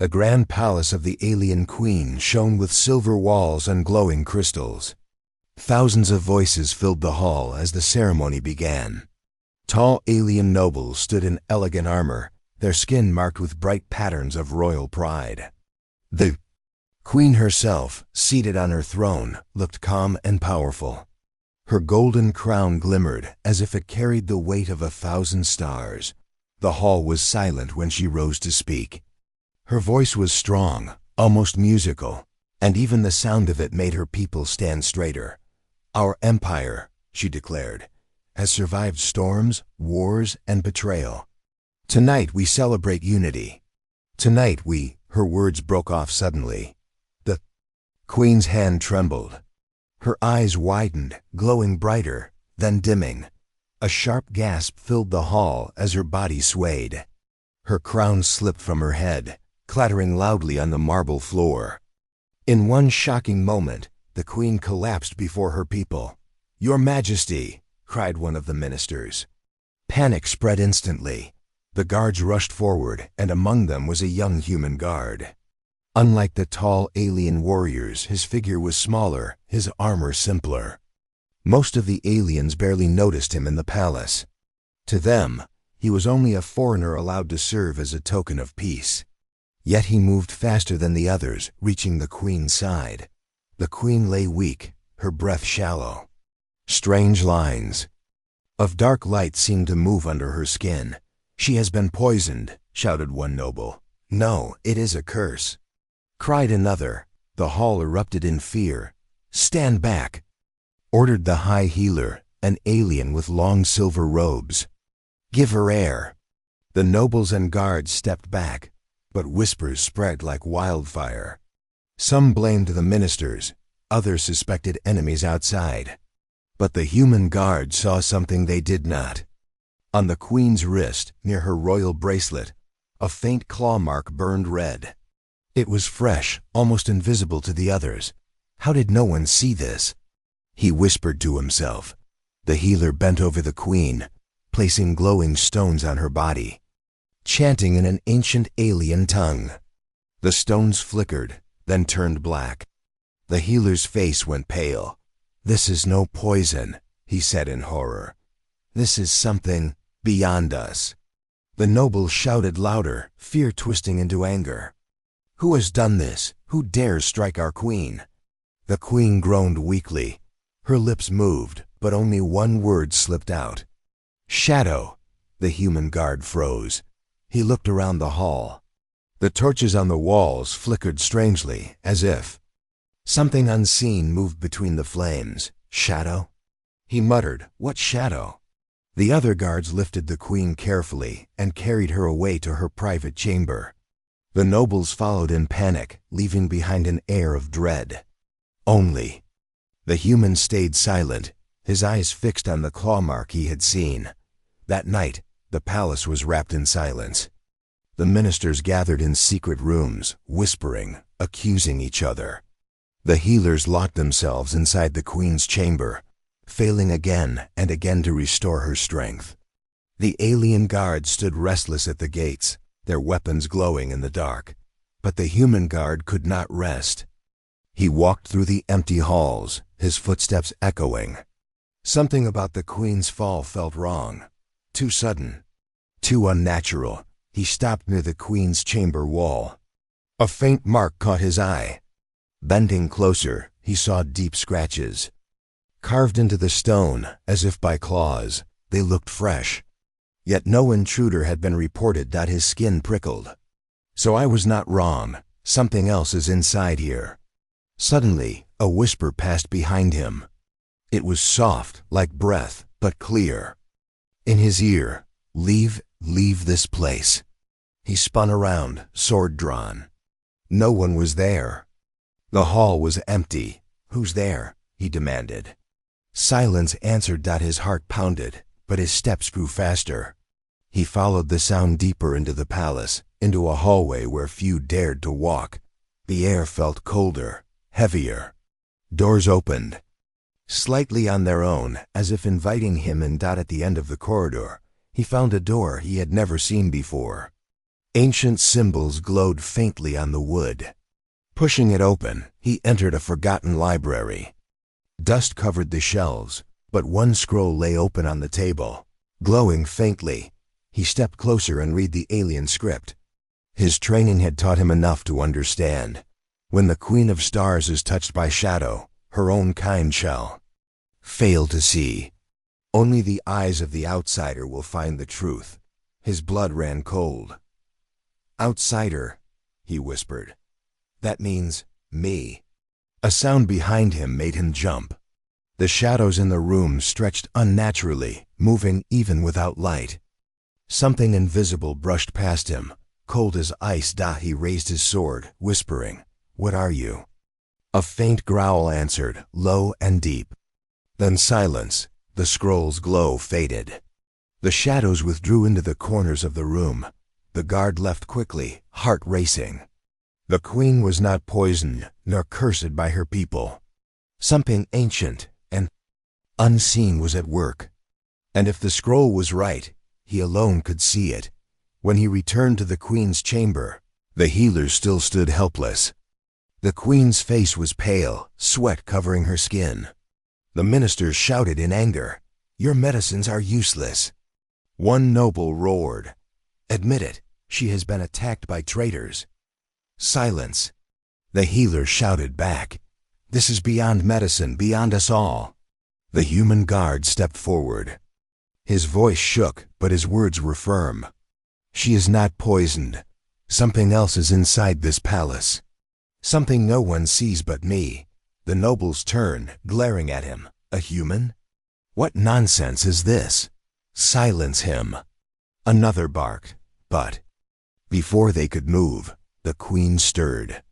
The grand palace of the alien queen shone with silver walls and glowing crystals. Thousands of voices filled the hall as the ceremony began. Tall alien nobles stood in elegant armor, their skin marked with bright patterns of royal pride. The queen herself, seated on her throne, looked calm and powerful. Her golden crown glimmered as if it carried the weight of 1,000 stars. The hall was silent when she rose to speak. Her voice was strong, almost musical, and even the sound of it made her people stand straighter. "Our empire," she declared, "has survived storms, wars, and betrayal. Tonight we celebrate unity. Tonight we—" Her words broke off suddenly. The queen's hand trembled. Her eyes widened, glowing brighter, then dimming. A sharp gasp filled the hall as her body swayed. Her crown slipped from her head, clattering loudly on the marble floor. In one shocking moment, the queen collapsed before her people. "Your Majesty!" cried one of the ministers. Panic spread instantly. The guards rushed forward, and among them was a young human guard. Unlike the tall alien warriors, his figure was smaller, his armor simpler. Most of the aliens barely noticed him in the palace. To them, he was only a foreigner allowed to serve as a token of peace. Yet he moved faster than the others, reaching the queen's side. The queen lay weak, her breath shallow. Strange lines of dark light seemed to move under her skin. "She has been poisoned," shouted one noble. "No, it is a curse," cried another. The hall erupted in fear. "Stand back," ordered the high healer, an alien with long silver robes. "Give her air." The nobles and guards stepped back, but whispers spread like wildfire. Some blamed the ministers, others suspected enemies outside. But the human guard saw something they did not. On the queen's wrist, near her royal bracelet, a faint claw mark burned red. It was fresh, almost invisible to the others. How did no one see this? He whispered to himself. The healer bent over the queen, placing glowing stones on her body, chanting in an ancient alien tongue. The stones flickered, then turned black. The healer's face went pale. "This is no poison," he said in horror. "This is something beyond us." The nobles shouted louder, fear twisting into anger. "Who has done this? Who dares strike our queen?" The queen groaned weakly. Her lips moved, but only one word slipped out. "Shadow." The human guard froze. He looked around the hall. The torches on the walls flickered strangely, as if something unseen moved between the flames. "Shadow?" He muttered. "What shadow?" The other guards lifted the queen carefully and carried her away to her private chamber. The nobles followed in panic, leaving behind an air of dread. Only the human stayed silent, his eyes fixed on the claw mark he had seen. That night, the palace was wrapped in silence. The ministers gathered in secret rooms, whispering, accusing each other. The healers locked themselves inside the queen's chamber, failing again and again to restore her strength. The alien guards stood restless at the gates, their weapons glowing in the dark. But the human guard could not rest. He walked through the empty halls, his footsteps echoing. Something about the queen's fall felt wrong. Too sudden, too unnatural. He stopped near the queen's chamber wall. A faint mark caught his eye. Bending closer, he saw deep scratches. Carved into the stone, as if by claws, they looked fresh. Yet no intruder had been reported. That his skin prickled. "So I was not wrong. Something else is inside here." Suddenly, a whisper passed behind him. It was soft, like breath, but clear. In his ear, "Leave this place." He spun around, sword drawn. No one was there. The hall was empty. "Who's there?" he demanded. Silence answered. His heart pounded, but his steps grew faster. He followed the sound deeper into the palace, into a hallway where few dared to walk. The air felt colder, heavier. Doors opened, slightly on their own, as if inviting him in. At the end of the corridor, he found a door he had never seen before. Ancient symbols glowed faintly on the wood. Pushing it open, he entered a forgotten library. Dust covered the shelves, but one scroll lay open on the table. Glowing faintly, he stepped closer and read the alien script. His training had taught him enough to understand. When the Queen of Stars is touched by shadow, her own kind shall fail to see. Only the eyes of the outsider will find the truth. His blood ran cold. "Outsider," he whispered. "That means me." A sound behind him made him jump. The shadows in the room stretched unnaturally, moving even without light. Something invisible brushed past him, cold as ice. He raised his sword, whispering, "What are you?" A faint growl answered, low and deep. Then silence. The scroll's glow faded. The shadows withdrew into the corners of the room. The guard left quickly, heart racing. The Queen was not poisoned, nor cursed by her people. Something ancient and unseen was at work. And if the scroll was right, he alone could see it. When he returned to the Queen's chamber, the healers still stood helpless. The Queen's face was pale, sweat covering her skin. The ministers shouted in anger, "Your medicines are useless." One noble roared, "Admit it, she has been attacked by traitors." Silence. The healer shouted back, "This is beyond medicine, beyond us all." The human guard stepped forward. His voice shook, but his words were firm. "She is not poisoned. Something else is inside this palace. Something no one sees but me." The nobles turned, glaring at him. "A human? What nonsense is this? Silence him." Another barked, but before they could move, the Queen stirred.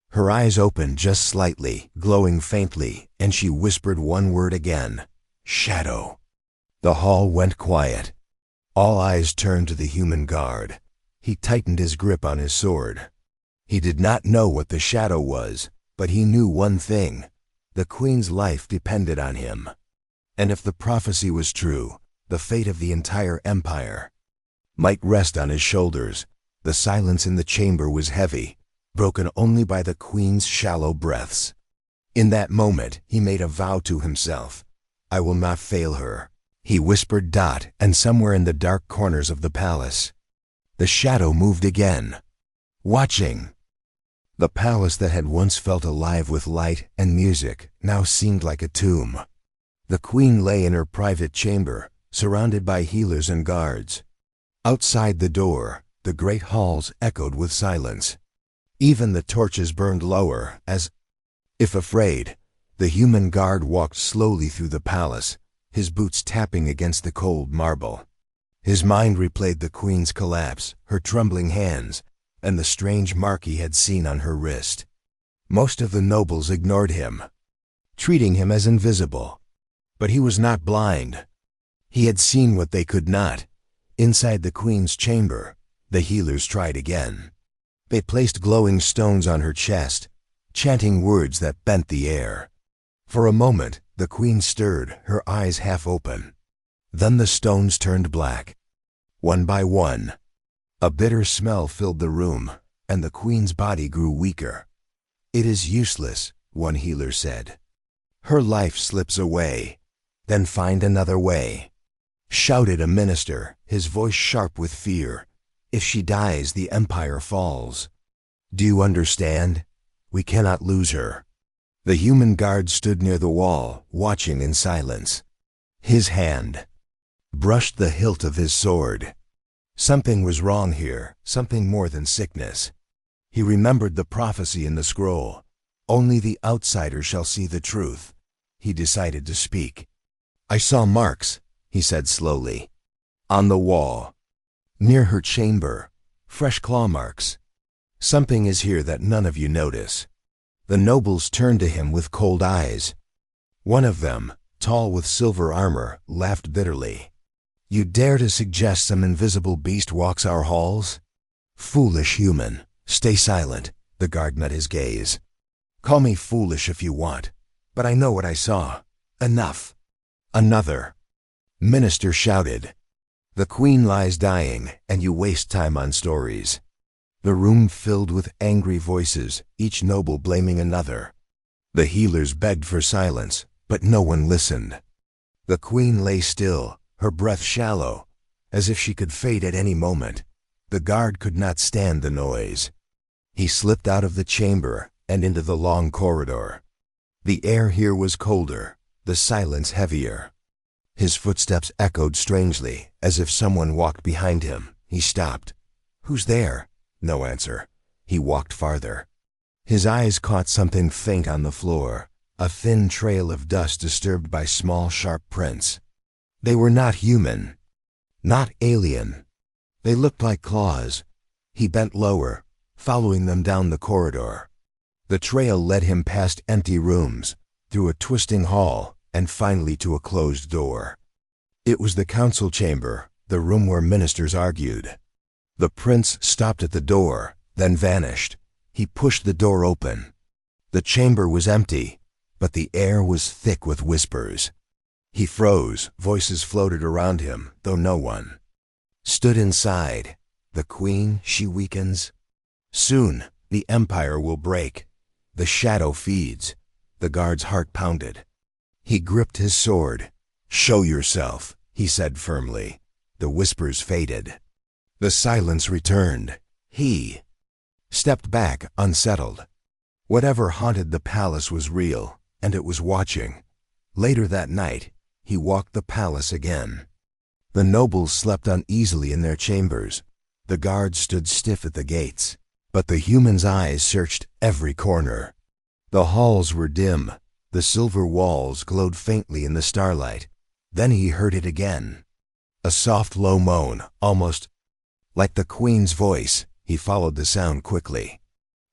Her eyes opened just slightly, glowing faintly, and she whispered one word again, "Shadow." The hall went quiet. All eyes turned to the human guard. He tightened his grip on his sword. He did not know what the shadow was, but he knew one thing. The Queen's life depended on him. And if the prophecy was true, the fate of the entire empire might rest on his shoulders. The silence in the chamber was heavy, broken only by the Queen's shallow breaths. In that moment, he made a vow to himself. "I will not fail her," he whispered. And somewhere in the dark corners of the palace, the shadow moved again, watching. The palace that had once felt alive with light and music now seemed like a tomb. The Queen lay in her private chamber, surrounded by healers and guards. Outside the door, the great halls echoed with silence. Even the torches burned lower, as if afraid. The human guard walked slowly through the palace, his boots tapping against the cold marble. His mind replayed the Queen's collapse, her trembling hands, and the strange mark he had seen on her wrist. Most of the nobles ignored him, treating him as invisible. But he was not blind. He had seen what they could not. Inside the Queen's chamber, the healers tried again. They placed glowing stones on her chest, chanting words that bent the air. For a moment, the Queen stirred, her eyes half open. Then the stones turned black. One by one, a bitter smell filled the room, and the Queen's body grew weaker. "It is useless," one healer said. "Her life slips away. Then find another way," shouted a minister, his voice sharp with fear. "If she dies, the empire falls. Do you understand? We cannot lose her." The human guard stood near the wall, watching in silence. His hand brushed the hilt of his sword. Something was wrong here, something more than sickness. He remembered the prophecy in the scroll. Only the outsider shall see the truth. He decided to speak. "I saw marks," he said slowly, "on the wall, near her chamber, fresh claw marks. Something is here that none of you notice." The nobles turned to him with cold eyes. One of them, tall with silver armor, laughed bitterly. "You dare to suggest some invisible beast walks our halls? Foolish human, stay silent." The guard met his gaze. "Call me foolish if you want, but I know what I saw. Enough." Another minister shouted, "The Queen lies dying, and you waste time on stories. The room filled with angry voices, each noble blaming another. The healers begged for silence, but no one listened. The queen lay still, her breath shallow, as if she could fade at any moment. The guard could not stand the noise. He slipped out of the chamber and into the long corridor. The air here was colder, the silence heavier. His footsteps echoed strangely, as if someone walked behind him. He stopped. "Who's there?" No answer. He walked farther. His eyes caught something faint on the floor, a thin trail of dust disturbed by small, sharp prints. They were not human, not alien. They looked like claws. He bent lower, following them down the corridor. The trail led him past empty rooms, through a twisting hall, and finally to a closed door. It was the council chamber, the room where ministers argued. The prince stopped at the door, then vanished. He pushed the door open. The chamber was empty, but the air was thick with whispers. He froze, voices floated around him, though no one stood inside. The queen, she weakens. Soon, the empire will break. The shadow feeds. The guard's heart pounded. He gripped his sword. "Show yourself," he said firmly. The whispers faded. The silence returned. He stepped back, unsettled. Whatever haunted the palace was real, and it was watching. Later that night, he walked the palace again. The nobles slept uneasily in their chambers. The guards stood stiff at the gates, but the humans' eyes searched every corner. The halls were dim. The silver walls glowed faintly in the starlight. Then he heard it again. A soft, low moan, almost like the queen's voice. He followed the sound quickly.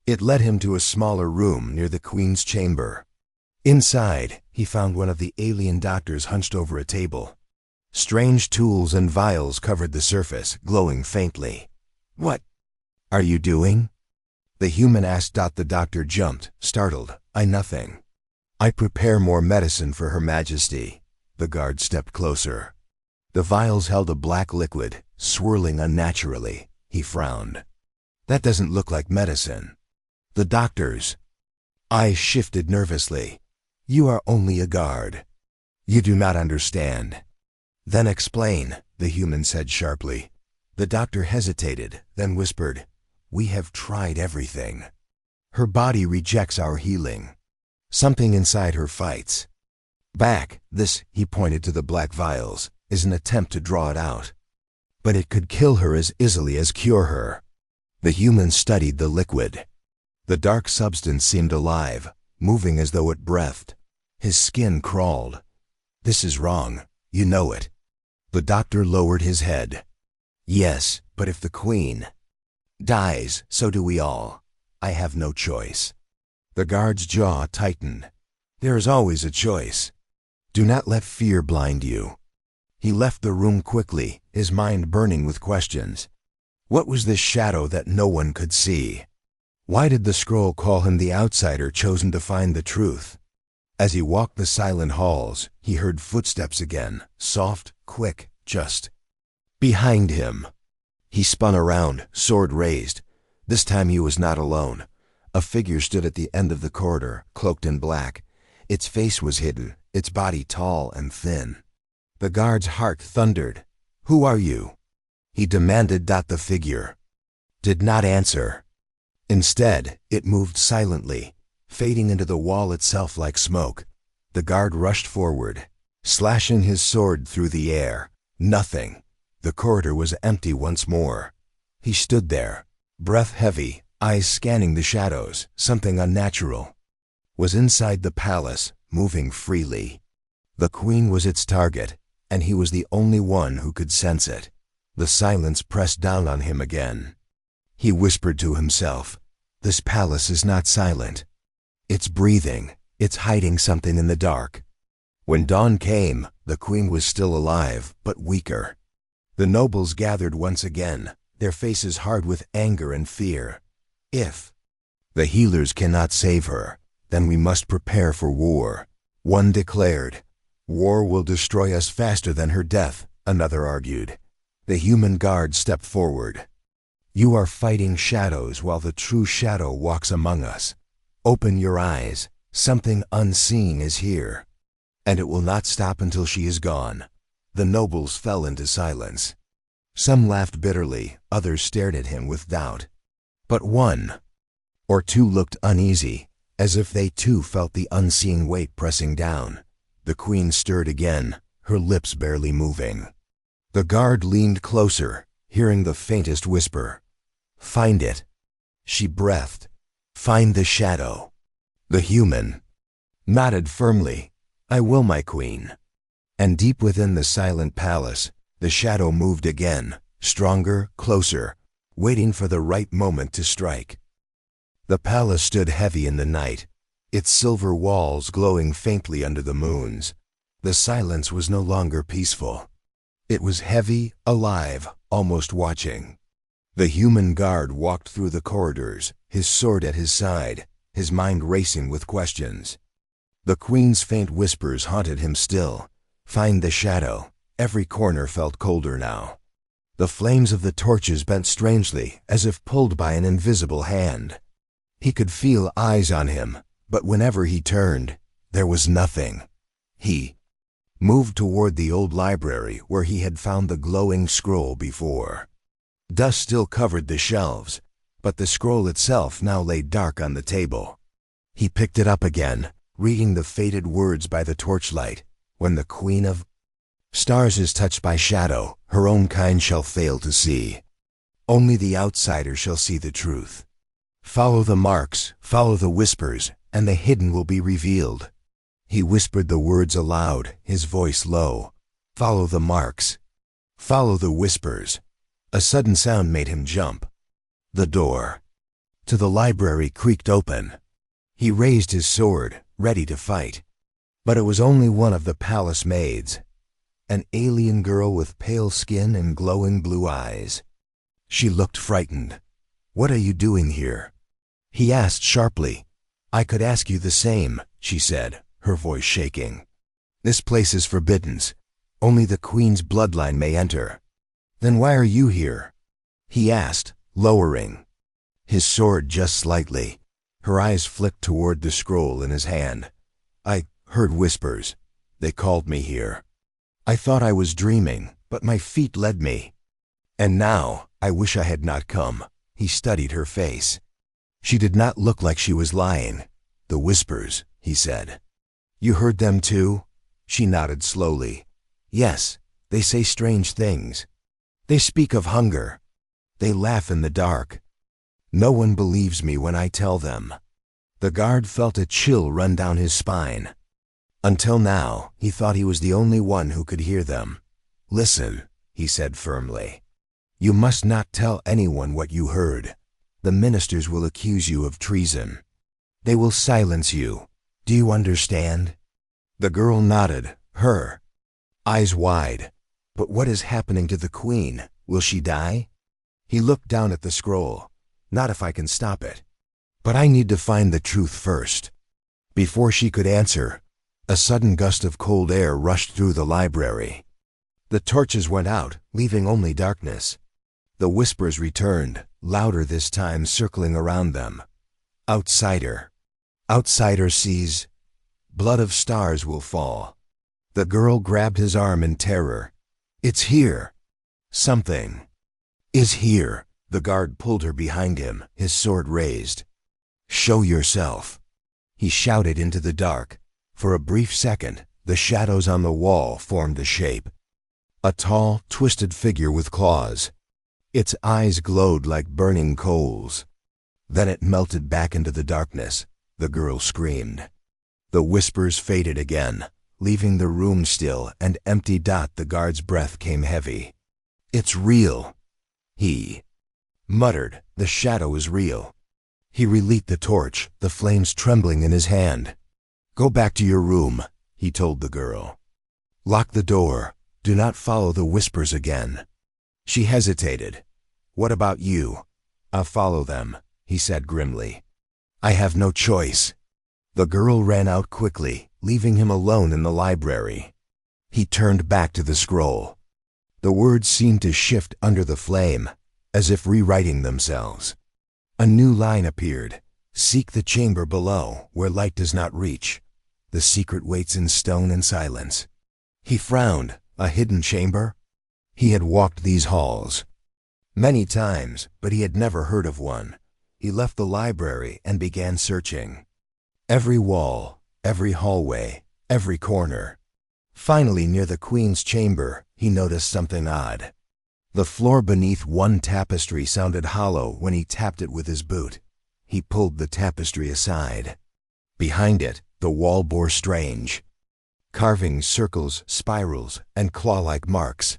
It led him to a smaller room near the queen's chamber. Inside, he found one of the alien doctors hunched over a table. Strange tools and vials covered the surface, glowing faintly. "What are you doing?" the human asked. The doctor jumped, startled. Nothing. I prepare more medicine for Her Majesty." The guard stepped closer. The vials held a black liquid, swirling unnaturally. He frowned. "That doesn't look like medicine." The doctor's eyes shifted nervously. "You are only a guard. You do not understand." "Then explain," the human said sharply. The doctor hesitated, then whispered, "We have tried everything. Her body rejects our healing. Something inside her fights back. This," he pointed to the black vials, "is an attempt to draw it out. But it could kill her as easily as cure her." The human studied the liquid. The dark substance seemed alive, moving as though it breathed. His skin crawled. "This is wrong. You know it." The doctor lowered his head. "Yes, but if the queen dies, so do we all. I have no choice." The guard's jaw tightened. "There is always a choice. Do not let fear blind you." He left the room quickly, his mind burning with questions. What was this shadow that no one could see? Why did the scroll call him the outsider chosen to find the truth? As he walked the silent halls, he heard footsteps again, soft, quick, just behind him. He spun around, sword raised. This time he was not alone. A figure stood at the end of the corridor, cloaked in black. Its face was hidden, its body tall and thin. The guard's heart thundered. "Who are you?" he demanded. The figure did not answer. Instead, it moved silently, fading into the wall itself like smoke. The guard rushed forward, slashing his sword through the air. Nothing. The corridor was empty once more. He stood there, breath heavy, eyes scanning the shadows. Something unnatural was inside the palace, moving freely. The queen was its target, and he was the only one who could sense it. The silence pressed down on him again. He whispered to himself, "This palace is not silent. It's breathing. It's hiding something in the dark." When dawn came, the queen was still alive, but weaker. The nobles gathered once again, their faces hard with anger and fear. "If the healers cannot save her, then we must prepare for war," one declared. "War will destroy us faster than her death," another argued. The human guard stepped forward. You are fighting shadows while the true shadow walks among us. Open your eyes. Something unseen is here. And it will not stop until she is gone. The nobles fell into silence. Some laughed bitterly, others stared at him with doubt. But one or two looked uneasy, as if they too felt the unseen weight pressing down. The queen stirred again, her lips barely moving. The guard leaned closer, hearing the faintest whisper. "Find it." She breathed. "Find the shadow." The human nodded firmly. "I will, my queen." And deep within the silent palace, the shadow moved again, stronger, closer, waiting for the right moment to strike. The palace stood heavy in the night, its silver walls glowing faintly under the moons. The silence was no longer peaceful. It was heavy, alive, almost watching. The human guard walked through the corridors, his sword at his side, his mind racing with questions. The queen's faint whispers haunted him still. Find the shadow. Every corner felt colder now. The flames of the torches bent strangely, as if pulled by an invisible hand. He could feel eyes on him, but whenever he turned, there was nothing. He moved toward the old library where he had found the glowing scroll before. Dust still covered the shelves, but the scroll itself now lay dark on the table. He picked it up again, reading the faded words by the torchlight. When the Queen of Stars is touched by shadow, her own kind shall fail to see. Only the outsider shall see the truth. Follow the marks, follow the whispers, and the hidden will be revealed. He whispered the words aloud, his voice low. Follow the marks. Follow the whispers. A sudden sound made him jump. The door to the library creaked open. He raised his sword, ready to fight. But it was only one of the palace maids, an alien girl with pale skin and glowing blue eyes. She looked frightened. "What are you doing here?" he asked sharply. "I could ask you the same," she said, her voice shaking. "This place is forbidden. Only the queen's bloodline may enter." "Then why are you here?" he asked, lowering his sword just slightly. Her eyes flicked toward the scroll in his hand. "I heard whispers. They called me here. I thought I was dreaming, but my feet led me. And now, I wish I had not come." He studied her face. She did not look like she was lying. "The whispers," he said. "You heard them too?" She nodded slowly. "Yes, they say strange things. They speak of hunger. They laugh in the dark. No one believes me when I tell them." The guard felt a chill run down his spine. Until now, he thought he was the only one who could hear them. "Listen," he said firmly. "You must not tell anyone what you heard. The ministers will accuse you of treason. They will silence you. Do you understand?" The girl nodded, her eyes wide. "But what is happening to the queen? Will she die?" He looked down at the scroll. "Not if I can stop it. But I need to find the truth first." Before she could answer, a sudden gust of cold air rushed through the library. The torches went out, leaving only darkness. The whispers returned, louder this time, circling around them. "Outsider. Outsider sees. Blood of stars will fall." The girl grabbed his arm in terror. "It's here. Something is here." The guard pulled her behind him, his sword raised. "Show yourself," he shouted into the dark. For a brief second, the shadows on the wall formed a shape. A tall, twisted figure with claws. Its eyes glowed like burning coals. Then it melted back into the darkness. The girl screamed. The whispers faded again, leaving the room still and empty. The guard's breath came heavy. "It's real," he muttered. "The shadow is real." He relit the torch, the flames trembling in his hand. "Go back to your room," he told the girl. "Lock the door. Do not follow the whispers again." She hesitated. "What about you?" "I'll follow them," he said grimly. "I have no choice." The girl ran out quickly, leaving him alone in the library. He turned back to the scroll. The words seemed to shift under the flame. as if rewriting themselves. A new line appeared. Seek the chamber below, where light does not reach. The secret waits in stone and silence. He frowned. A hidden chamber? He had walked these halls many times, but he had never heard of one. He left the library and began searching. Every wall, every hallway, every corner. Finally, near the Queen's chamber, he noticed something odd. The floor beneath one tapestry sounded hollow when he tapped it with his boot. He pulled the tapestry aside. Behind it, the wall bore strange carvings, circles, spirals, and claw-like marks.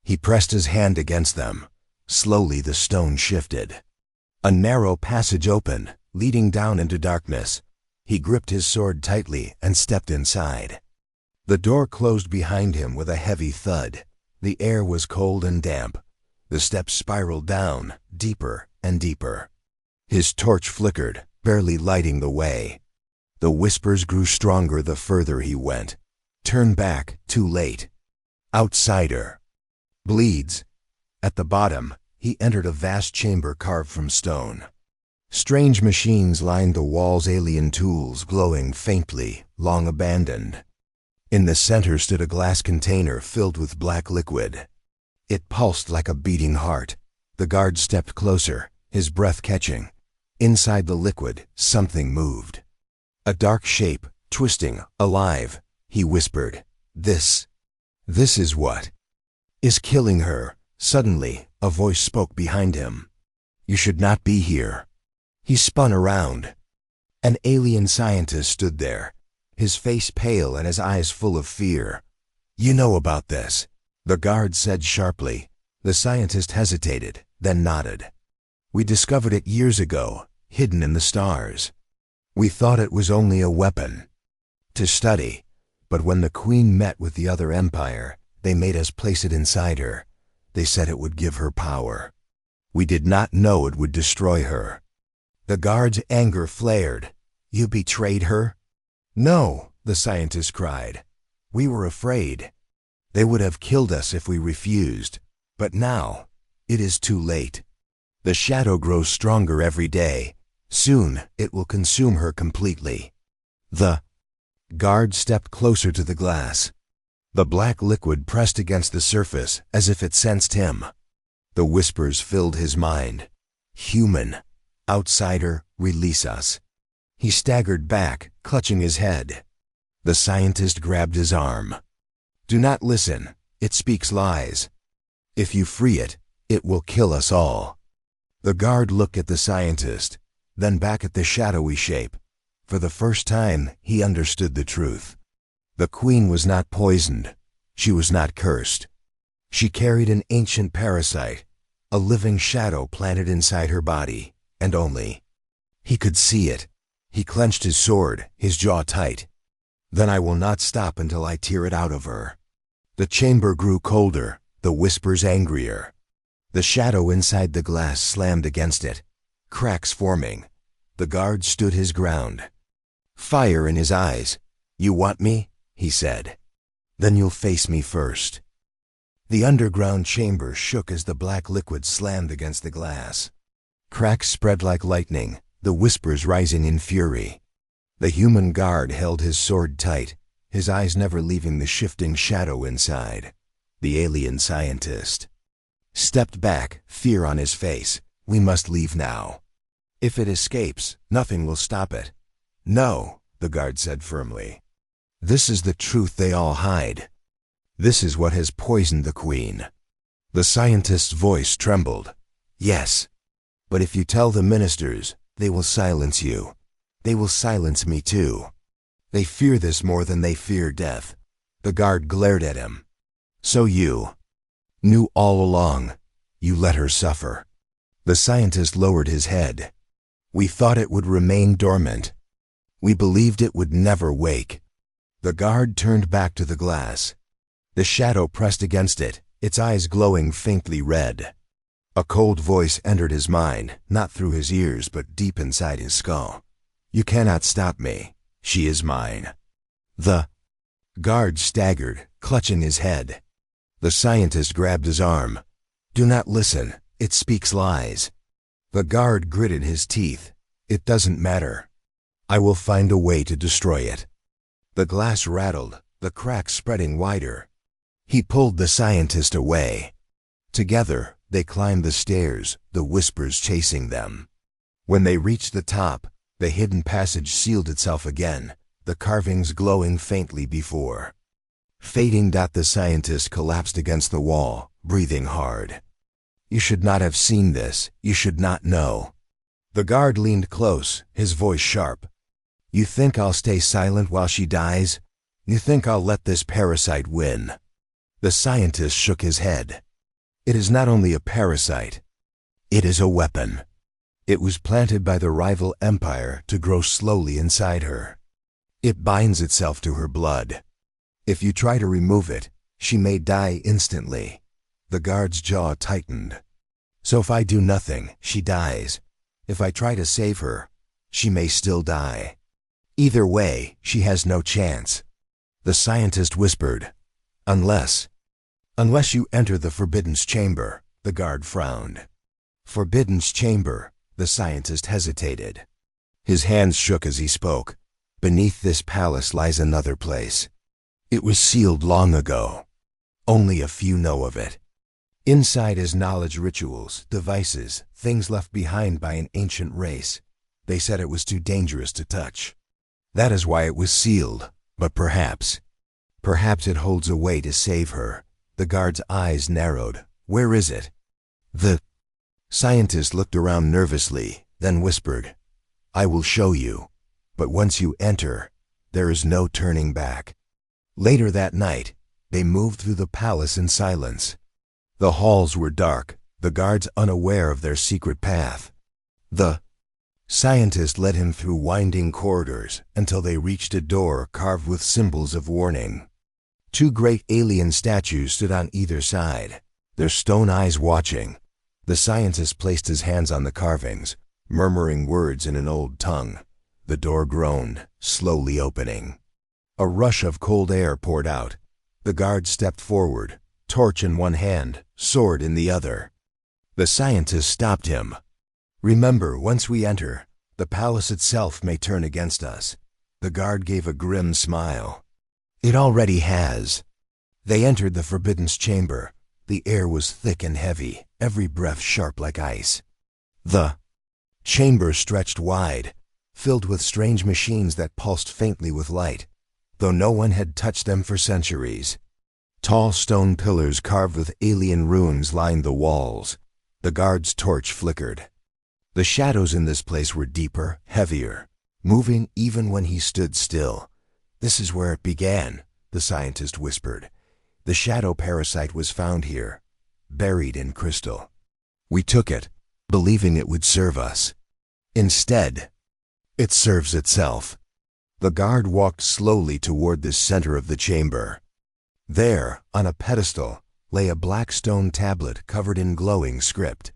He pressed his hand against them. Slowly the stone shifted. A narrow passage opened, leading down into darkness. He gripped his sword tightly and stepped inside. The door closed behind him with a heavy thud. The air was cold and damp. The steps spiraled down, deeper and deeper. His torch flickered, barely lighting the way. The whispers grew stronger the further he went. Turn back, too late. Outsider. Bleeds. At the bottom, he entered a vast chamber carved from stone. Strange machines lined the walls, alien tools glowing faintly, long abandoned. In the center stood a glass container filled with black liquid. It pulsed like a beating heart. The guard stepped closer, his breath catching. Inside the liquid, something moved. A dark shape, twisting, alive. He whispered, This is what is killing her." Suddenly, a voice spoke behind him. "You should not be here." He spun around. An alien scientist stood there, his face pale and his eyes full of fear. "You know about this," the guard said sharply. The scientist hesitated, then nodded. "We discovered it years ago, hidden in the stars. We thought it was only a weapon to study, but when the Queen met with the other empire, they made us place it inside her. They said it would give her power. We did not know it would destroy her." The guard's anger flared. "You betrayed her?" "No," the scientist cried. "We were afraid. They would have killed us if we refused. But now, it is too late. The shadow grows stronger every day. Soon, it will consume her completely." The guard stepped closer to the glass. The black liquid pressed against the surface as if it sensed him. The whispers filled his mind. "Human. Outsider, release us." He staggered back, clutching his head. The scientist grabbed his arm. "Do not listen. It speaks lies. If you free it, it will kill us all." The guard looked at the scientist, then back at the shadowy shape. For the first time, he understood the truth. The Queen was not poisoned. She was not cursed. She carried an ancient parasite, a living shadow planted inside her body, and only he could see it. He clenched his sword, his jaw tight. "Then I will not stop until I tear it out of her." The chamber grew colder, the whispers angrier. The shadow inside the glass slammed against it, cracks forming. The guard stood his ground, fire in his eyes. "You want me?" he said. "Then you'll face me first." The underground chamber shook as the black liquid slammed against the glass. Cracks spread like lightning, the whispers rising in fury. The human guard held his sword tight, his eyes never leaving the shifting shadow inside. The alien scientist stepped back, fear on his face. "We must leave now. If it escapes, nothing will stop it." "No," the guard said firmly. "This is the truth they all hide. This is what has poisoned the Queen." The scientist's voice trembled. "Yes, but if you tell the ministers, they will silence you. They will silence me too. They fear this more than they fear death." The guard glared at him. "So you knew all along. You let her suffer." The scientist lowered his head. "We thought it would remain dormant. We believed it would never wake." The guard turned back to the glass. The shadow pressed against it, its eyes glowing faintly red. A cold voice entered his mind, not through his ears but deep inside his skull. "You cannot stop me. She is mine." The guard staggered, clutching his head. The scientist grabbed his arm. "Do not listen. It speaks lies. The guard gritted his teeth. It doesn't matter. I will find a way to destroy it. The glass rattled, the cracks spreading wider. He pulled the scientist away. Together, they climbed the stairs, the whispers chasing them. When they reached the top, the hidden passage sealed itself again, the carvings glowing faintly before. Fading. The scientist collapsed against the wall, breathing hard. You should not have seen this. You should not know. The guard leaned close, his voice sharp. You think I'll stay silent while she dies? You think I'll let this parasite win? The scientist shook his head. It is not only a parasite. It is a weapon. It was planted by the rival empire to grow slowly inside her. It binds itself to her blood. If you try to remove it, she may die instantly. The guard's jaw tightened. So if I do nothing, she dies. If I try to save her, she may still die. Either way, she has no chance. The scientist whispered, Unless you enter the Forbidden's chamber, the guard frowned. Forbidden's chamber, the scientist hesitated. His hands shook as he spoke. Beneath this palace lies another place. It was sealed long ago. Only a few know of it. Inside is knowledge, rituals, devices, things left behind by an ancient race. They said it was too dangerous to touch. That is why it was sealed, but perhaps it holds a way to save her. The guard's eyes narrowed. Where is it? The scientist looked around nervously, then whispered, I will show you. But once you enter, there is no turning back. Later that night, they moved through the palace in silence. The halls were dark, the guards unaware of their secret path. The scientist led him through winding corridors until they reached a door carved with symbols of warning. Two great alien statues stood on either side, their stone eyes watching. The scientist placed his hands on the carvings, murmuring words in an old tongue. The door groaned, slowly opening. A rush of cold air poured out. The guard stepped forward, torch in one hand, sword in the other. The scientist stopped him. Remember, once we enter, the palace itself may turn against us. The guard gave a grim smile. It already has. They entered the Forbidden's chamber. The air was thick and heavy, every breath sharp like ice. The chamber stretched wide, filled with strange machines that pulsed faintly with light, though no one had touched them for centuries. Tall stone pillars carved with alien runes lined the walls. The guard's torch flickered. The shadows in this place were deeper, heavier, moving even when he stood still. This is where it began, the scientist whispered. The shadow parasite was found here, buried in crystal. We took it, believing it would serve us. Instead, it serves itself. The guard walked slowly toward the center of the chamber. There, on a pedestal, lay a black stone tablet covered in glowing script.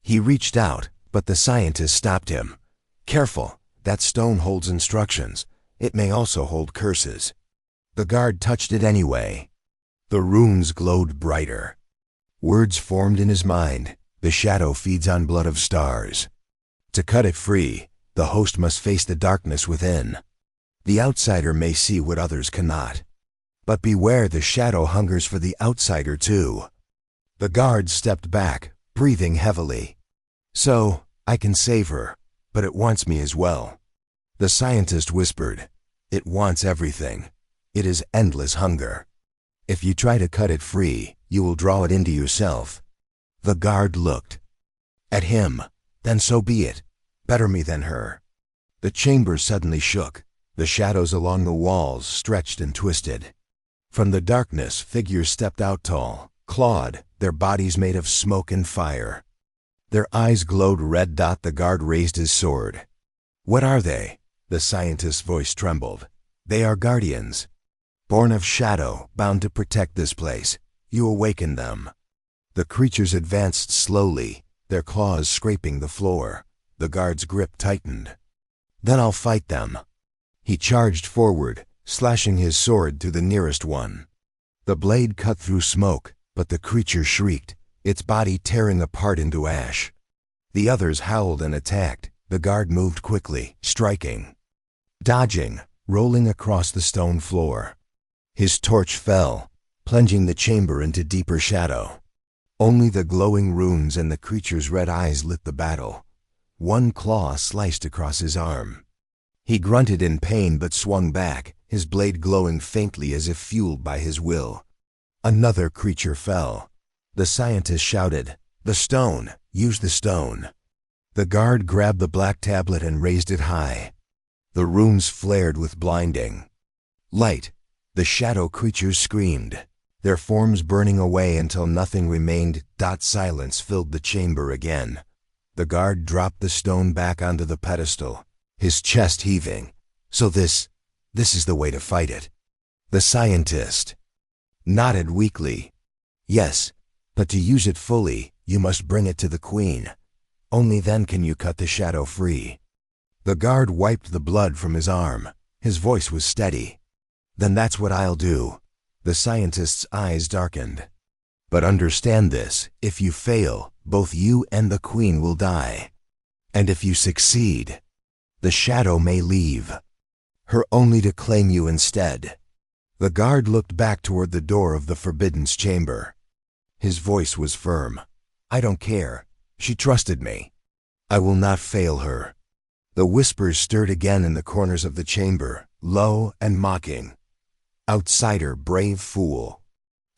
He reached out, but the scientist stopped him. Careful, that stone holds instructions. It may also hold curses. The guard touched it anyway. The runes glowed brighter. Words formed in his mind. The shadow feeds on blood of stars. To cut it free, the host must face the darkness within. The outsider may see what others cannot. But beware, the shadow hungers for the outsider too. The guard stepped back, breathing heavily. So, I can save her, but it wants me as well. The scientist whispered, It wants everything. It is endless hunger. If you try to cut it free, you will draw it into yourself. The guard looked at him. Then so be it. Better me than her. The chamber suddenly shook. The shadows along the walls stretched and twisted. From the darkness, figures stepped out tall, clawed, their bodies made of smoke and fire. Their eyes glowed red. The guard raised his sword. What are they? The scientist's voice trembled. They are guardians. Born of shadow, bound to protect this place. You awaken them. The creatures advanced slowly, their claws scraping the floor. The guard's grip tightened. Then I'll fight them. He charged forward, slashing his sword to the nearest one. The blade cut through smoke, but the creature shrieked. its body tearing apart into ash. The others howled and attacked. The guard moved quickly, striking, dodging, rolling across the stone floor. His torch fell, plunging the chamber into deeper shadow. Only the glowing runes and the creature's red eyes lit the battle. One claw sliced across his arm. He grunted in pain but swung back, his blade glowing faintly as if fueled by his will. Another creature fell. The scientist shouted, "The stone! Use the stone!" The guard grabbed the black tablet and raised it high. The runes flared with blinding light. The shadow creatures screamed, their forms burning away until nothing remained. Silence filled the chamber again. The guard dropped the stone back onto the pedestal, his chest heaving. "So this is the way to fight it." The scientist nodded weakly. "Yes, but to use it fully, you must bring it to the queen. Only then can you cut the shadow free." The guard wiped the blood from his arm. His voice was steady. "Then that's what I'll do." The scientist's eyes darkened. "But understand this, if you fail, both you and the queen will die. And if you succeed, the shadow may leave, her only to claim you instead." The guard looked back toward the door of the forbidden's chamber. His voice was firm. "I don't care. She trusted me. I will not fail her." The whispers stirred again in the corners of the chamber, low and mocking. "Outsider, brave fool.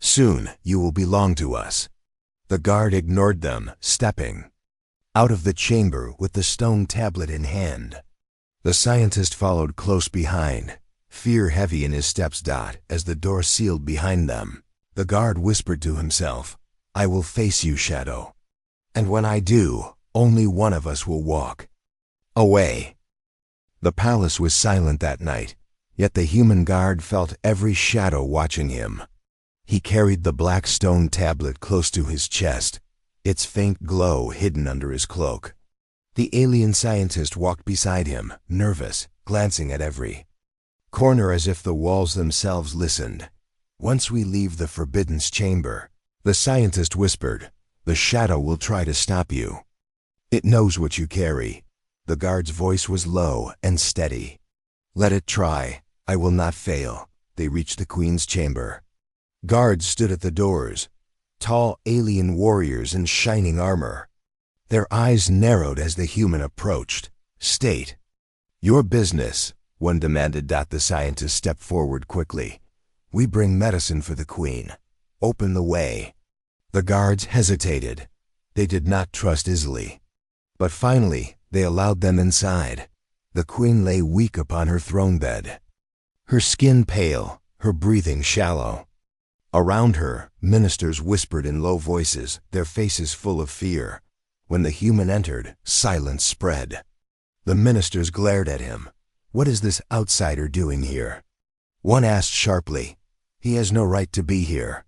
Soon you will belong to us." The guard ignored them, stepping out of the chamber with the stone tablet in hand. The scientist followed close behind, fear heavy in his steps. As the door sealed behind them, the guard whispered to himself, "I will face you, Shadow. And when I do, only one of us will walk away." The palace was silent that night, yet the human guard felt every shadow watching him. He carried the black stone tablet close to his chest, its faint glow hidden under his cloak. The alien scientist walked beside him, nervous, glancing at every corner as if the walls themselves listened. "Once we leave the forbidden's chamber," the scientist whispered, "the shadow will try to stop you. It knows what you carry." The guard's voice was low and steady. "Let it try. I will not fail." They reached the queen's chamber. Guards stood at the doors, tall alien warriors in shining armor. Their eyes narrowed as the human approached. "State your business," one demanded. The scientist stepped forward quickly. "We bring medicine for the queen. Open the way." The guards hesitated. They did not trust easily. But finally, they allowed them inside. The queen lay weak upon her throne bed, her skin pale, her breathing shallow. Around her, ministers whispered in low voices, their faces full of fear. When the human entered, silence spread. The ministers glared at him. "What is this outsider doing here?" One asked sharply. "He has no right to be here."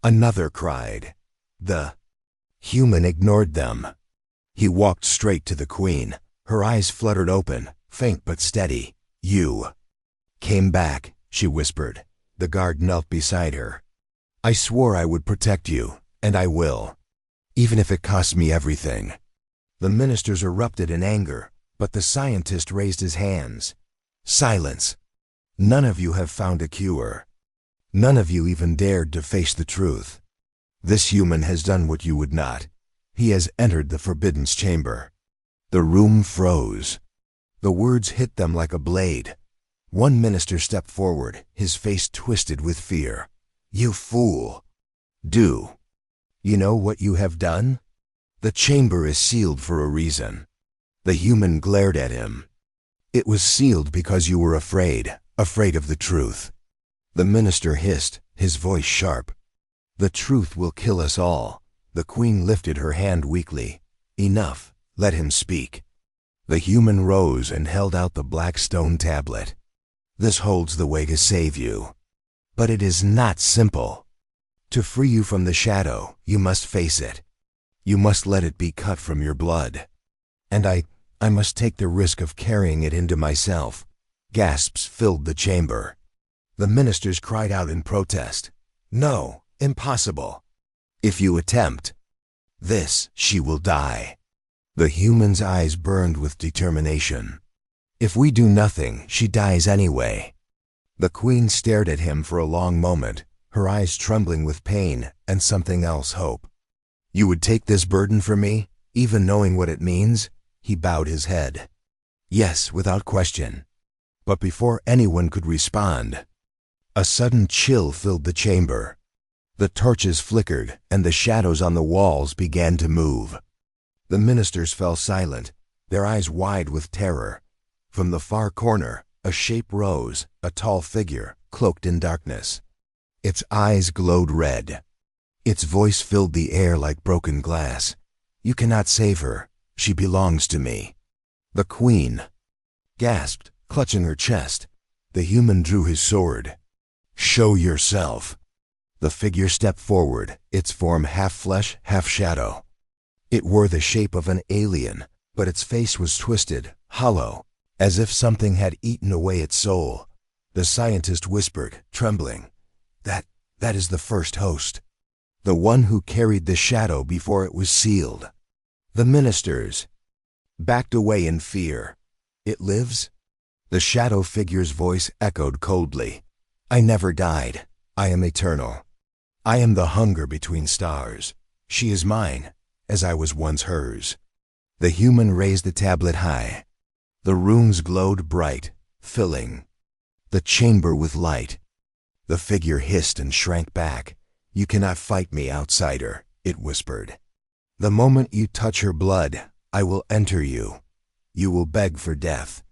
Another cried. The human ignored them. He walked straight to the queen. Her eyes fluttered open, faint but steady. "You came back," she whispered. The guard knelt beside her. "I swore I would protect you, and I will, even if it costs me everything." The ministers erupted in anger, but the scientist raised his hands. "Silence. None of you have found a cure. None of you even dared to face the truth. This human has done what you would not. He has entered the forbidden's chamber." The room froze. The words hit them like a blade. One minister stepped forward, his face twisted with fear. "You fool! Do you know what you have done? The chamber is sealed for a reason." The human glared at him. "It was sealed because you were afraid of the truth." The minister hissed, his voice sharp. "The truth will kill us all." The queen lifted her hand weakly. "Enough, let him speak." The human rose and held out the black stone tablet. "This holds the way to save you. But it is not simple. To free you from the shadow, you must face it. You must let it be cut from your blood. And I must take the risk of carrying it into myself." Gasps filled the chamber. The ministers cried out in protest. "No, impossible. If you attempt, She will die. The human's eyes burned with determination. If we do nothing, she dies anyway. The queen stared at him for a long moment, her eyes trembling with pain and something else, hope. You would take this burden for me, even knowing what it means? He bowed his head. Yes, without question. But before anyone could respond, a sudden chill filled the chamber. The torches flickered, and the shadows on the walls began to move. The ministers fell silent, their eyes wide with terror. From the far corner, a shape rose, a tall figure, cloaked in darkness. Its eyes glowed red. Its voice filled the air like broken glass. You cannot save her. She belongs to me. The queen gasped, clutching her chest. The human drew his sword. Show yourself. The figure stepped forward, its form half flesh, half shadow. It wore the shape of an alien, but its face was twisted, hollow, as if something had eaten away its soul. The scientist whispered, trembling, That is the first host. The one who carried the shadow before it was sealed. The ministers backed away in fear. It lives? The shadow figure's voice echoed coldly. I never died. I am eternal. I am the hunger between stars. She is mine, as I was once hers. The human raised the tablet high. The runes glowed bright, filling the chamber with light. The figure hissed and shrank back. You cannot fight me, outsider, it whispered. The moment you touch her blood, I will enter you. You will beg for death.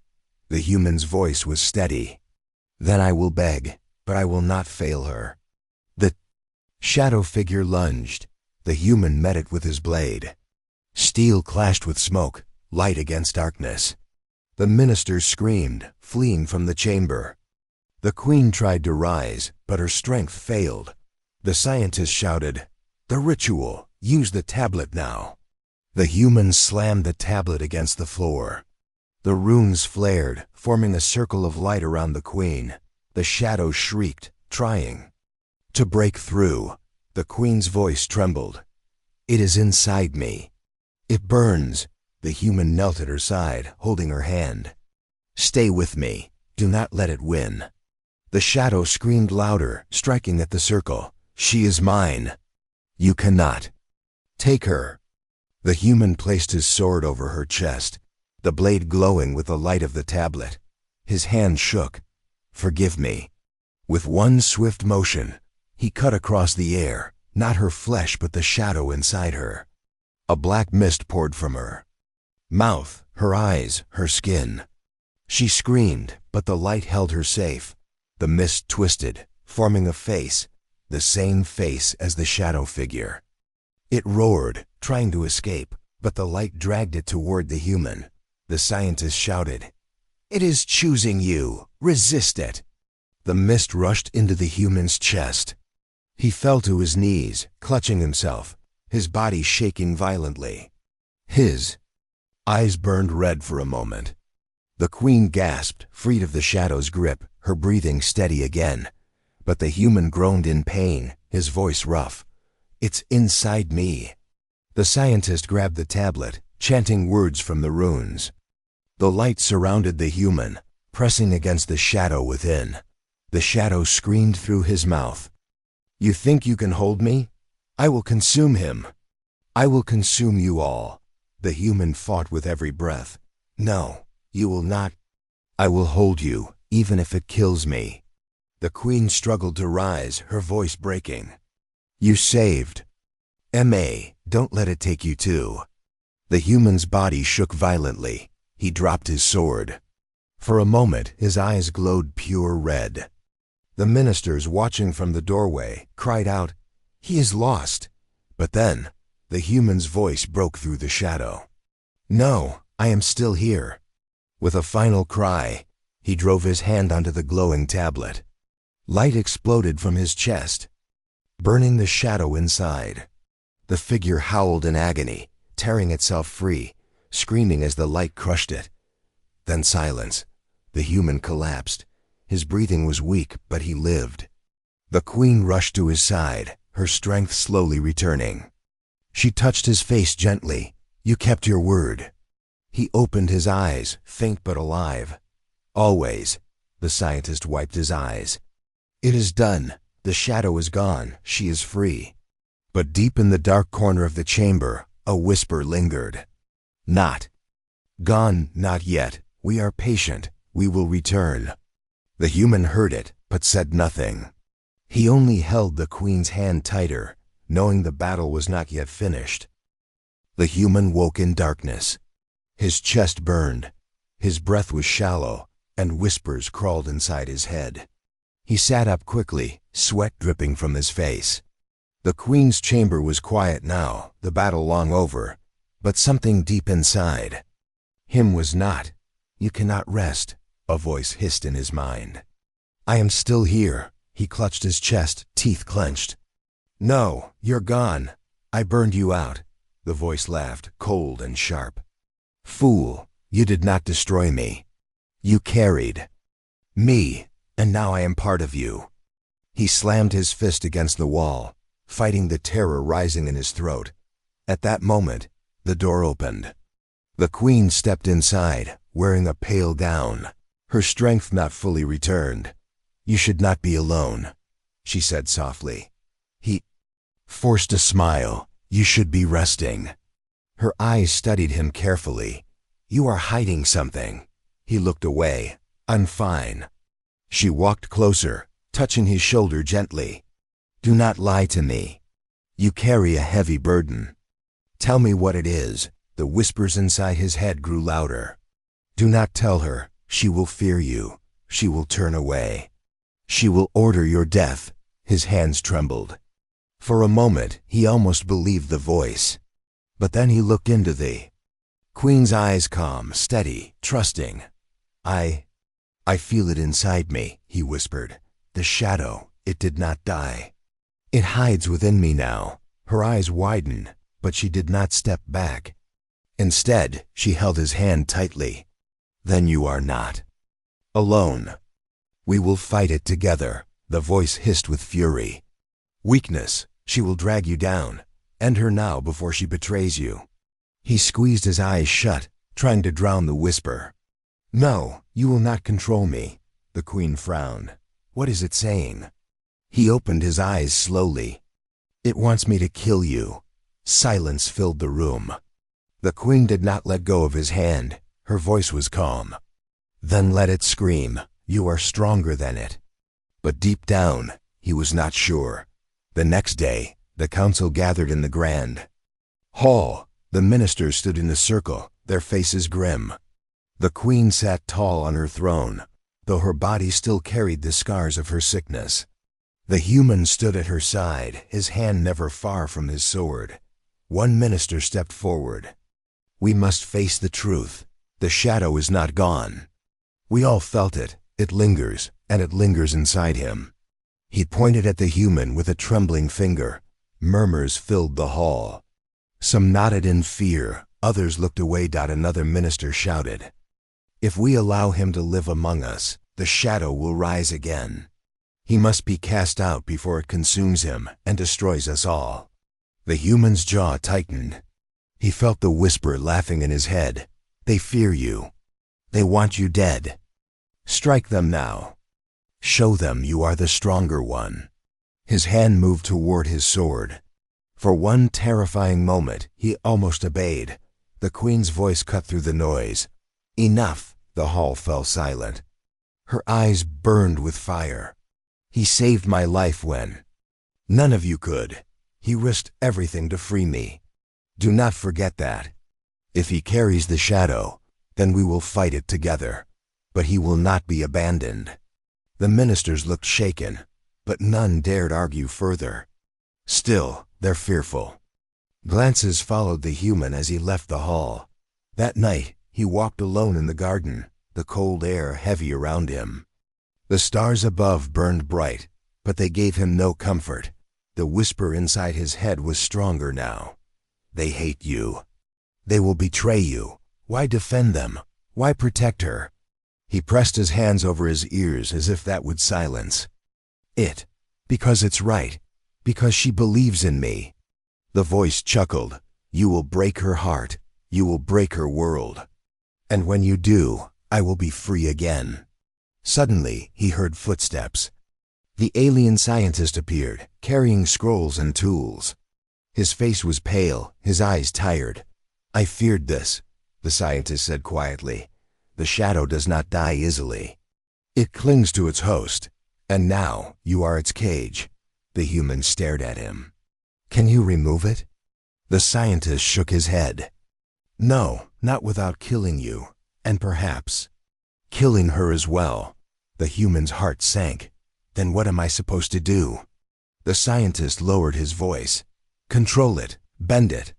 The human's voice was steady. Then I will beg, but I will not fail her. The shadow figure lunged. The human met it with his blade. Steel clashed with smoke, light against darkness. The ministers screamed, fleeing from the chamber. The queen tried to rise, but her strength failed. The scientist shouted, The ritual! Use the tablet now! The human slammed the tablet against the floor. The runes flared, forming a circle of light around the queen. The shadow shrieked, trying to break through. The queen's voice trembled. It is inside me. It burns. The human knelt at her side, holding her hand. Stay with me. Do not let it win. The shadow screamed louder, striking at the circle. She is mine. You cannot take her. The human placed his sword over her chest, the blade glowing with the light of the tablet. His hand shook. Forgive me. With one swift motion, he cut across the air, not her flesh but the shadow inside her. A black mist poured from her mouth, her eyes, her skin. She screamed, but the light held her safe. The mist twisted, forming a face, the same face as the shadow figure. It roared, trying to escape, but the light dragged it toward the human. The scientist shouted, It is choosing you. Resist it. The mist rushed into the human's chest. He fell to his knees, clutching himself, his body shaking violently. His eyes burned red for a moment. The queen gasped, freed of the shadow's grip, her breathing steady again. But the human groaned in pain, his voice rough. It's inside me. The scientist grabbed the tablet, chanting words from the runes. The light surrounded the human, pressing against the shadow within. The shadow screamed through his mouth. You think you can hold me? I will consume him. I will consume you all. The human fought with every breath. No, you will not. I will hold you, even if it kills me. The queen struggled to rise, her voice breaking. You saved. M.A., don't let it take you too. The human's body shook violently. He dropped his sword. For a moment, his eyes glowed pure red. The ministers, watching from the doorway, cried out, He is lost. But then, the human's voice broke through the shadow. No, I am still here. With a final cry, he drove his hand onto the glowing tablet. Light exploded from his chest, burning the shadow inside. The figure howled in agony, tearing itself free, screaming as the light crushed it. Then silence. The human collapsed. His breathing was weak, but he lived. The queen rushed to his side, her strength slowly returning. She touched his face gently. You kept your word. He opened his eyes, faint but alive. Always. The scientist wiped his eyes. It is done. The shadow is gone. She is free. But deep in the dark corner of the chamber, a whisper lingered. Not gone, not yet. We are patient. We will return. The human heard it, but said nothing. He only held the queen's hand tighter, knowing the battle was not yet finished. The human woke in darkness. His chest burned. His breath was shallow, and whispers crawled inside his head. He sat up quickly, sweat dripping from his face. The queen's chamber was quiet now, the battle long over, but something deep inside him was not. You cannot rest, a voice hissed in his mind. I am still here. He clutched his chest, teeth clenched. No, you're gone. I burned you out. The voice laughed, cold and sharp. Fool, you did not destroy me. You carried me, and now I am part of you. He slammed his fist against the wall, fighting the terror rising in his throat. At that moment, the door opened. The queen stepped inside, wearing a pale gown, her strength not fully returned. You should not be alone, she said softly. He forced a smile. You should be resting. Her eyes studied him carefully. You are hiding something. He looked away. I'm fine. She walked closer, touching his shoulder gently. Do not lie to me. You carry a heavy burden. Tell me what it is. The whispers inside his head grew louder. Do not tell her. She will fear you. She will turn away. She will order your death. His hands trembled. For a moment, he almost believed the voice. But then he looked into the queen's eyes, calm, steady, trusting. I feel it inside me, he whispered. The shadow, it did not die. It hides within me now. Her eyes widened, but she did not step back. Instead, she held his hand tightly. Then you are not alone. We will fight it together, the voice hissed with fury. Weakness, she will drag you down. End her now before she betrays you. He squeezed his eyes shut, trying to drown the whisper. No, you will not control me. The queen frowned. What is it saying? He opened his eyes slowly. It wants me to kill you. Silence filled the room. The queen did not let go of his hand. Her voice was calm. Then let it scream. You are stronger than it. But deep down, he was not sure. The next day, the council gathered in the grand hall. The ministers stood in a circle, their faces grim. The queen sat tall on her throne, though her body still carried the scars of her sickness. The human stood at her side, his hand never far from his sword. One minister stepped forward. We must face the truth. The shadow is not gone. We all felt it. It lingers, and it lingers inside him. He pointed at the human with a trembling finger. Murmurs filled the hall. Some nodded in fear, others looked away. Another minister shouted, if we allow him to live among us, the shadow will rise again. He must be cast out before it consumes him and destroys us all. The human's jaw tightened. He felt the whisper laughing in his head. They fear you. They want you dead. Strike them now. Show them you are the stronger one. His hand moved toward his sword. For one terrifying moment, he almost obeyed. The queen's voice cut through the noise. Enough. The hall fell silent. Her eyes burned with fire. He saved my life when none of you could. He risked everything to free me. Do not forget that. If he carries the shadow, then we will fight it together. But he will not be abandoned. The ministers looked shaken, but none dared argue further. Still, they're fearful. Glances followed the human as he left the hall. That night, he walked alone in the garden, the cold air heavy around him. The stars above burned bright, but they gave him no comfort. The whisper inside his head was stronger now. They hate you. They will betray you. Why defend them? Why protect her? He pressed his hands over his ears as if that would silence it. Because it's right. Because she believes in me. The voice chuckled. You will break her heart. You will break her world. And when you do, I will be free again. Suddenly, he heard footsteps. The alien scientist appeared, carrying scrolls and tools. His face was pale, his eyes tired. I feared this, the scientist said quietly. The shadow does not die easily. It clings to its host. And now, you are its cage. The human stared at him. Can you remove it? The scientist shook his head. No, not without killing you, and perhaps killing her as well. The human's heart sank. Then what am I supposed to do? The scientist lowered his voice. Control it, bend it.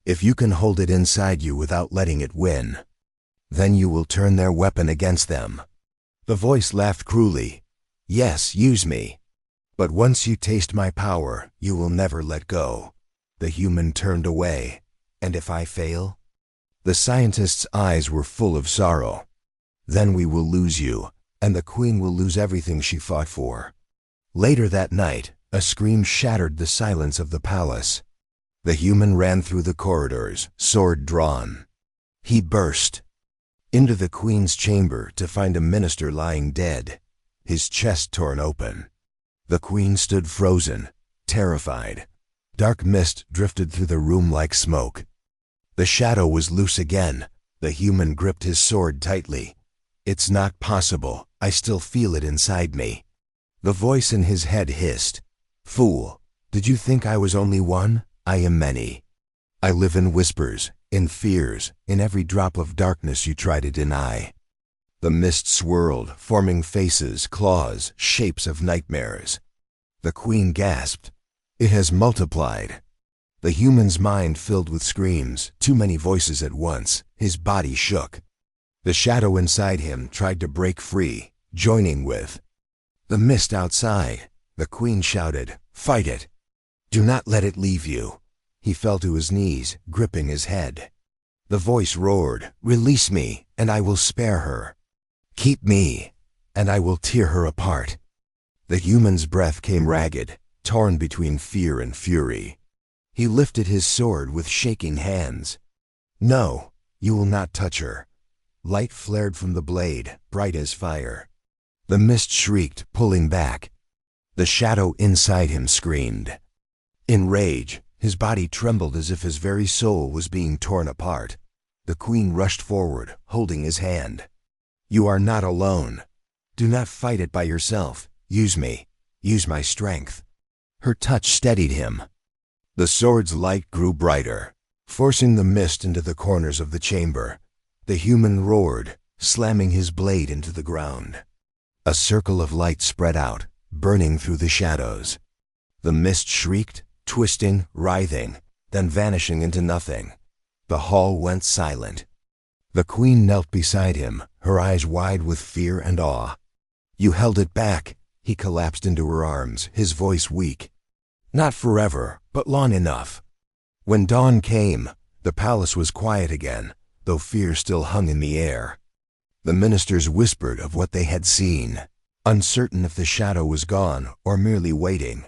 If you can hold it inside you without letting it win, then you will turn their weapon against them. The voice laughed cruelly. Yes, use me. But once you taste my power, you will never let go. The human turned away. And if I fail? The scientist's eyes were full of sorrow. Then we will lose you, and the queen will lose everything she fought for. Later that night, a scream shattered the silence of the palace. The human ran through the corridors, sword drawn. He burst into the queen's chamber to find a minister lying dead, his chest torn open. The queen stood frozen, terrified. Dark mist drifted through the room like smoke. The shadow was loose again. The human gripped his sword tightly. It's not possible. I still feel it inside me. The voice in his head hissed. Fool, did you think I was only one? I am many. I live in whispers, in fears, in every drop of darkness you try to deny. The mist swirled, forming faces, claws, shapes of nightmares. The queen gasped. It has multiplied. The human's mind filled with screams, too many voices at once. His body shook. The shadow inside him tried to break free, joining with the mist outside. The queen shouted, Fight it! Do not let it leave you. He fell to his knees, gripping his head. The voice roared, Release me, and I will spare her. Keep me, and I will tear her apart. The human's breath came ragged, torn between fear and fury. He lifted his sword with shaking hands. No, you will not touch her. Light flared from the blade, bright as fire. The mist shrieked, pulling back. The shadow inside him screamed. In rage, his body trembled as if his very soul was being torn apart. The queen rushed forward, holding his hand. You are not alone. Do not fight it by yourself. Use me. Use my strength. Her touch steadied him. The sword's light grew brighter, forcing the mist into the corners of the chamber. The human roared, slamming his blade into the ground. A circle of light spread out, burning through the shadows. The mist shrieked, twisting, writhing, then vanishing into nothing. The hall went silent. The queen knelt beside him, her eyes wide with fear and awe. You held it back. He collapsed into her arms, his voice weak. Not forever, but long enough. When dawn came, the palace was quiet again, though fear still hung in the air. The ministers whispered of what they had seen, uncertain if the shadow was gone or merely waiting.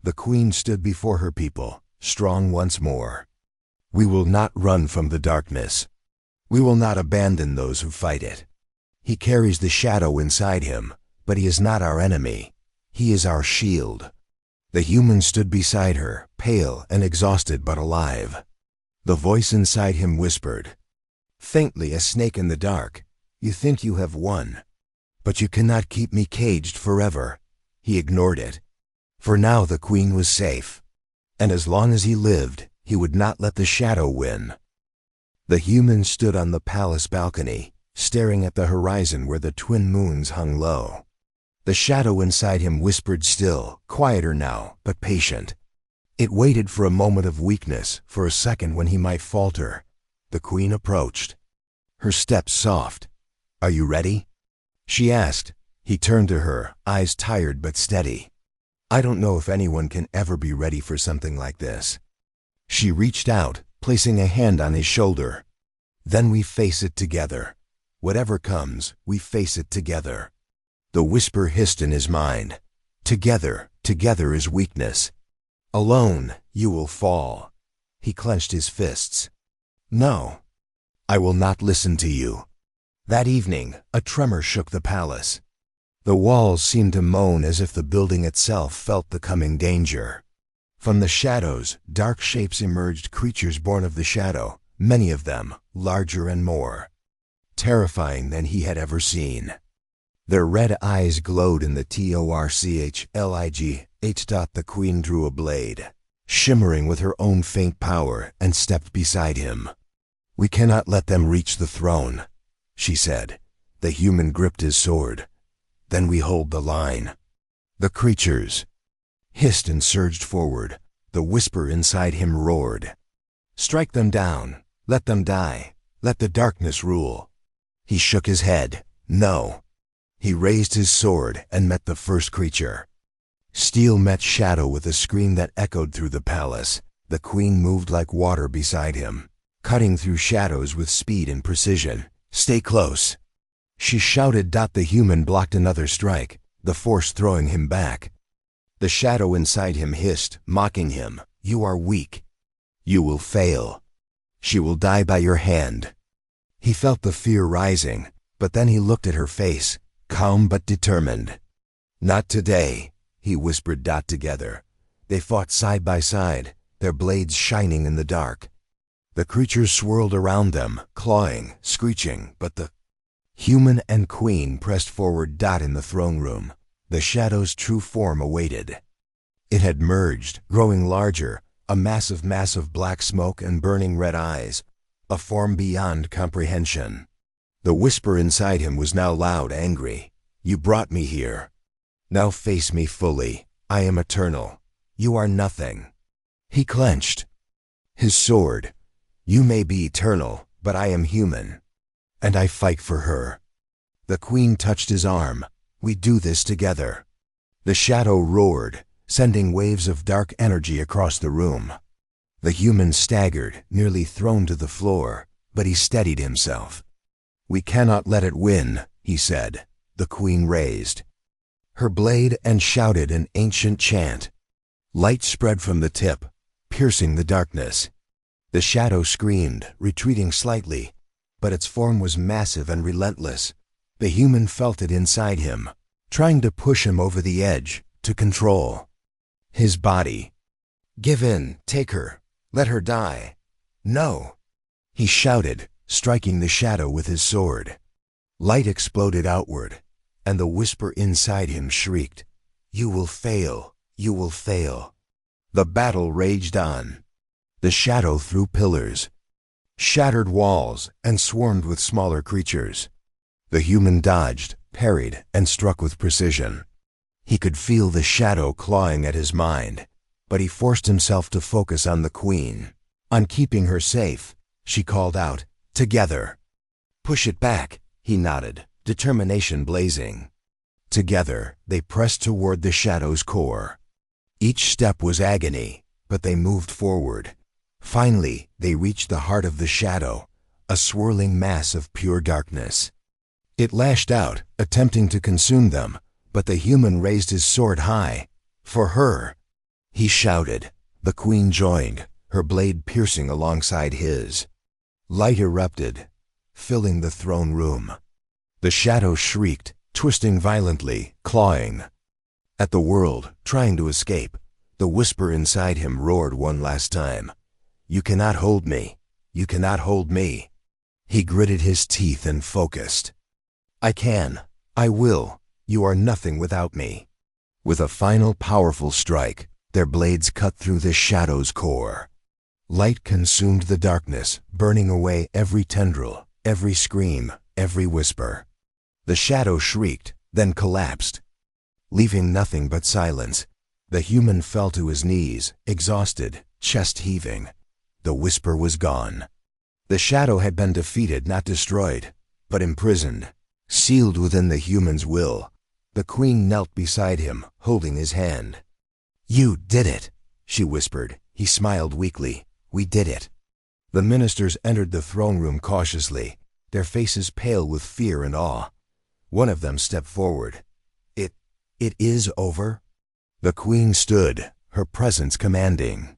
The queen stood before her people, strong once more. We will not run from the darkness. We will not abandon those who fight it. He carries the shadow inside him, but he is not our enemy. He is our shield. The human stood beside her, pale and exhausted but alive. The voice inside him whispered, faintly a snake in the dark, You think you have won, but you cannot keep me caged forever. He ignored it. For now the queen was safe, and as long as he lived, he would not let the shadow win. The human stood on the palace balcony, staring at the horizon where the twin moons hung low. The shadow inside him whispered still, quieter now, but patient. It waited for a moment of weakness, for a second when he might falter. The queen approached, her steps soft. Are you ready? She asked. He turned to her, eyes tired but steady. I don't know if anyone can ever be ready for something like this. She reached out, placing a hand on his shoulder. Then we face it together. Whatever comes, we face it together. The whisper hissed in his mind. Together is weakness. Alone, you will fall. He clenched his fists. No, I will not listen to you. That evening, a tremor shook the palace. The walls seemed to moan as if the building itself felt the coming danger. From the shadows, dark shapes emerged, creatures born of the shadow, many of them, larger and more terrifying than he had ever seen. Their red eyes glowed in the torchlight. The queen drew a blade, shimmering with her own faint power, and stepped beside him. We cannot let them reach the throne, she said. The human gripped his sword. Then we hold the line. The creatures hissed and surged forward. The whisper inside him roared. Strike them down. Let them die. Let the darkness rule. He shook his head. No. He raised his sword and met the first creature. Steel met shadow with a scream that echoed through the palace. The queen moved like water beside him, cutting through shadows with speed and precision. Stay close, she shouted. The human blocked another strike, the force throwing him back. The shadow inside him hissed, mocking him. You are weak. You will fail. She will die by your hand. He felt the fear rising, but then he looked at her face, calm but determined. Not today, he whispered. Together, they fought side by side, their blades shining in the dark. The creatures swirled around them, clawing, screeching, but the human and queen pressed forward. In the throne room, the shadow's true form awaited. It had merged, growing larger, a massive mass of black smoke and burning red eyes, a form beyond comprehension. The whisper inside him was now loud, angry. You brought me here. Now face me fully. I am eternal. You are nothing. He clenched his sword. You may be eternal, but I am human, and I fight for her. The queen touched his arm. We do this together. The shadow roared, sending waves of dark energy across the room. The human staggered, nearly thrown to the floor, but he steadied himself. We cannot let it win, he said. The queen raised her blade and shouted an ancient chant. Light spread from the tip, piercing the darkness. The shadow screamed, retreating slightly, but its form was massive and relentless. The human felt it inside him, trying to push him over the edge, to control his body. Give in, take her, let her die. No, he shouted, striking the shadow with his sword. Light exploded outward, and the whisper inside him shrieked, You will fail, you will fail. The battle raged on. The shadow threw pillars, shattered walls, and swarmed with smaller creatures. The human dodged, parried, and struck with precision. He could feel the shadow clawing at his mind, but he forced himself to focus on the queen, on keeping her safe. She called out, Together. Push it back, he nodded, determination blazing. Together, they pressed toward the shadow's core. Each step was agony, but they moved forward. Finally, they reached the heart of the shadow, a swirling mass of pure darkness. It lashed out, attempting to consume them, but the human raised his sword high. For her, he shouted. The queen joined, her blade piercing alongside his. Light erupted, filling the throne room. The shadow shrieked, twisting violently, clawing at the world, trying to escape. The whisper inside him roared one last time. You cannot hold me. You cannot hold me. He gritted his teeth and focused. I can. I will. You are nothing without me. With a final powerful strike, their blades cut through the shadow's core. Light consumed the darkness, burning away every tendril, every scream, every whisper. The shadow shrieked, then collapsed, leaving nothing but silence. The human fell to his knees, exhausted, chest heaving. The whisper was gone. The shadow had been defeated, not destroyed, but imprisoned, sealed within the human's will. The queen knelt beside him, holding his hand. You did it, she whispered. He smiled weakly. We did it. The ministers entered the throne room cautiously, their faces pale with fear and awe. One of them stepped forward. It is over? The queen stood, her presence commanding.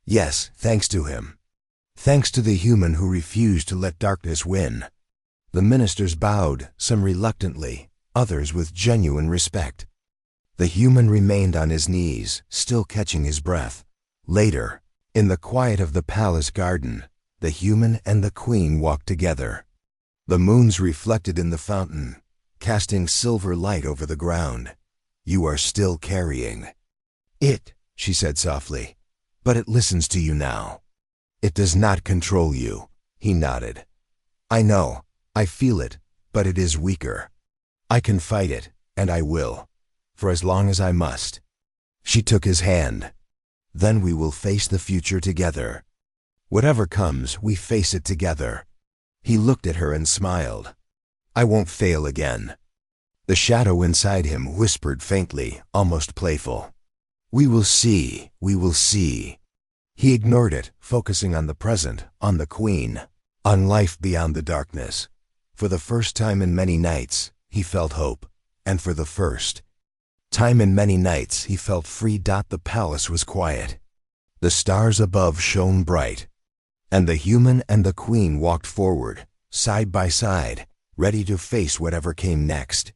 Yes, thanks to him. Thanks to the human who refused to let darkness win. The ministers bowed, some reluctantly, others with genuine respect. The human remained on his knees, still catching his breath. Later, in the quiet of the palace garden, the human and the queen walked together. The moons reflected in the fountain, casting silver light over the ground. You are still carrying it, she said softly, but it listens to you now. It does not control you, he nodded. I know, I feel it, but it is weaker. I can fight it, and I will, for as long as I must. She took his hand. Then we will face the future together. Whatever comes, we face it together. He looked at her and smiled. I won't fail again. The shadow inside him whispered faintly, almost playful. We will see, we will see. He ignored it, focusing on the present, on the queen, on life beyond the darkness. For the first time in many nights, he felt hope, and for the first time in many nights, he felt free. The palace was quiet. The stars above shone bright, and the human and the queen walked forward, side by side, ready to face whatever came next.